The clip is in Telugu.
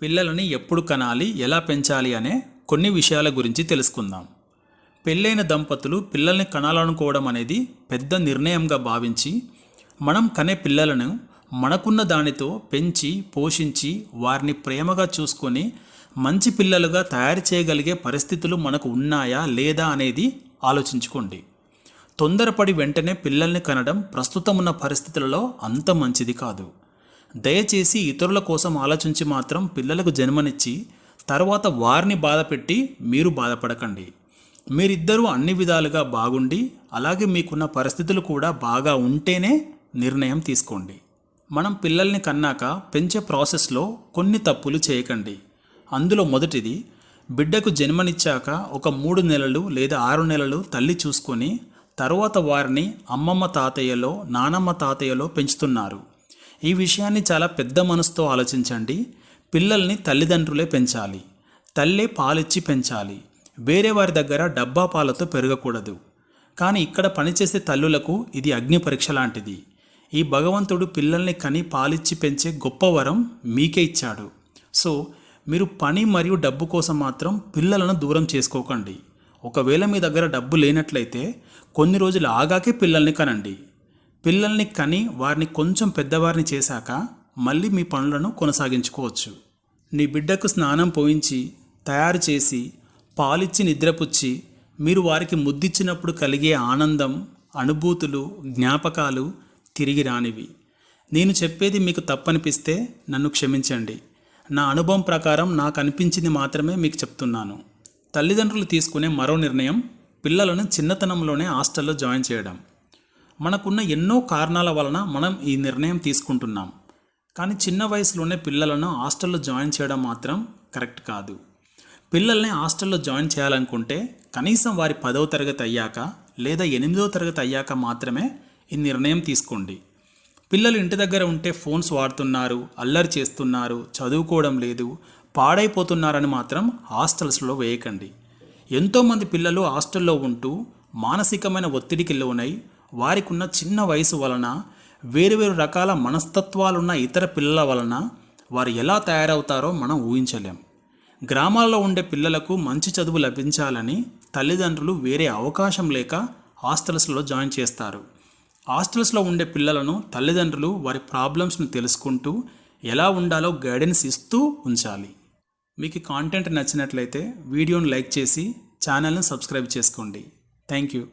పిల్లలని ఎప్పుడు కనాలి, ఎలా పెంచాలి అనే కొన్ని విషయాల గురించి తెలుసుకుందాం. పెళ్ళైన దంపతులు పిల్లల్ని కనాలనుకోవడం అనేది పెద్ద నిర్ణయంగా భావించి మనం కనే పిల్లలను మనకున్న దానితో పెంచి పోషించి వారిని ప్రేమగా చూసుకొని మంచి పిల్లలుగా తయారు చేయగలిగే పరిస్థితులు మనకు ఉన్నాయా లేదా అనేది ఆలోచించుకోండి. తొందరపడి వెంటనే పిల్లల్ని కనడం ప్రస్తుతం ఉన్న పరిస్థితులలో అంత మంచిది కాదు. దయచేసి ఇతరుల కోసం ఆలోచించి మాత్రం పిల్లలకు జన్మనిచ్చి తర్వాత వారిని బాధపెట్టి మీరు బాధపడకండి. మీరిద్దరూ అన్ని విధాలుగా బాగుండి అలాగే మీకున్న పరిస్థితులు కూడా బాగా ఉంటేనే నిర్ణయం తీసుకోండి. మనం పిల్లల్ని కన్నాక పెంచే ప్రాసెస్లో కొన్ని తప్పులు చేయకండి. అందులో మొదటిది, బిడ్డకు జన్మనిచ్చాక ఒక 3 నెలలు లేదా 6 నెలలు తల్లి చూసుకొని తర్వాత వారిని అమ్మమ్మ తాతయ్యలో నానమ్మ తాతయ్యలో పెంచుతున్నారు. ఈ విషయాన్ని చాలా పెద్ద మనసుతో ఆలోచించండి. పిల్లల్ని తల్లిదండ్రులే పెంచాలి, తల్లే పాలిచ్చి పెంచాలి. వేరే వారి దగ్గర డబ్బా పాలతో పెరగకూడదు. కానీ ఇక్కడ పనిచేసే తల్లులకు ఇది అగ్ని పరీక్ష లాంటిది. ఈ భగవంతుడు పిల్లల్ని కని పాలిచ్చి పెంచే గొప్ప వరం మీకే ఇచ్చాడు. సో మీరు పని మరియు డబ్బు కోసం మాత్రం పిల్లలను దూరం చేసుకోకండి. ఒకవేళ మీ దగ్గర డబ్బు లేనట్లయితే కొన్ని రోజులు ఆగాకే పిల్లల్ని కనండి. పిల్లల్ని కని వారిని కొంచెం పెద్దవారిని చేశాక మళ్ళీ మీ పనులను కొనసాగించుకోవచ్చు. నీ బిడ్డకు స్నానం పోయించి తయారు చేసి పాలిచ్చి నిద్రపుచ్చి మీరు వారికి ముద్దిచ్చినప్పుడు కలిగే ఆనందం, అనుభూతులు, జ్ఞాపకాలు తిరిగి రానివి. నేను చెప్పేది మీకు తప్పనిపిస్తే నన్ను క్షమించండి. నా అనుభవం ప్రకారం నాకు అనిపించింది మాత్రమే మీకు చెప్తున్నాను. తల్లిదండ్రులు తీసుకునే మరో నిర్ణయం పిల్లలను చిన్నతనంలోనే హాస్టల్లో జాయిన్ చేయడం. మనకున్న ఎన్నో కారణాల వలన మనం ఈ నిర్ణయం తీసుకుంటున్నాం. కానీ చిన్న వయసులోనే పిల్లలను హాస్టల్లో జాయిన్ చేయడం మాత్రం కరెక్ట్ కాదు. పిల్లల్ని హాస్టల్లో జాయిన్ చేయాలనుకుంటే కనీసం వారి 10వ తరగతి అయ్యాక లేదా 8వ తరగతి అయ్యాక మాత్రమే ఈ నిర్ణయం తీసుకోండి. పిల్లలు ఇంటి దగ్గర ఉంటే ఫోన్స్ వాడుతున్నారు, అల్లరి చేస్తున్నారు, చదువుకోవడం లేదు, పాడైపోతున్నారని మాత్రం హాస్టల్స్లో వేయకండి. ఎంతోమంది పిల్లలు హాస్టల్లో ఉంటూ మానసికమైన ఒత్తిడికి లోనై వారికి ఉన్న చిన్న వయసు వలన వేరువేరు రకాల మనస్తత్వాలున్న ఇతర పిల్లల వలన వారు ఎలా తయారవుతారో మనం ఊహించలేం. గ్రామాల్లో ఉండే పిల్లలకు మంచి చదువు లభించాలని తల్లిదండ్రులు వేరే అవకాశం లేక హాస్టల్స్లో జాయిన్ చేస్తారు. హాస్టల్స్లో ఉండే పిల్లలను తల్లిదండ్రులు వారి ప్రాబ్లమ్స్ను తెలుసుకుంటూ ఎలా ఉండాలో గైడెన్స్ ఇస్తూ ఉంచాలి. మీకు కాంటెంట్ నచ్చినట్లయితే వీడియోను లైక్ చేసి ఛానల్ని సబ్స్క్రైబ్ చేసుకోండి. Thank you.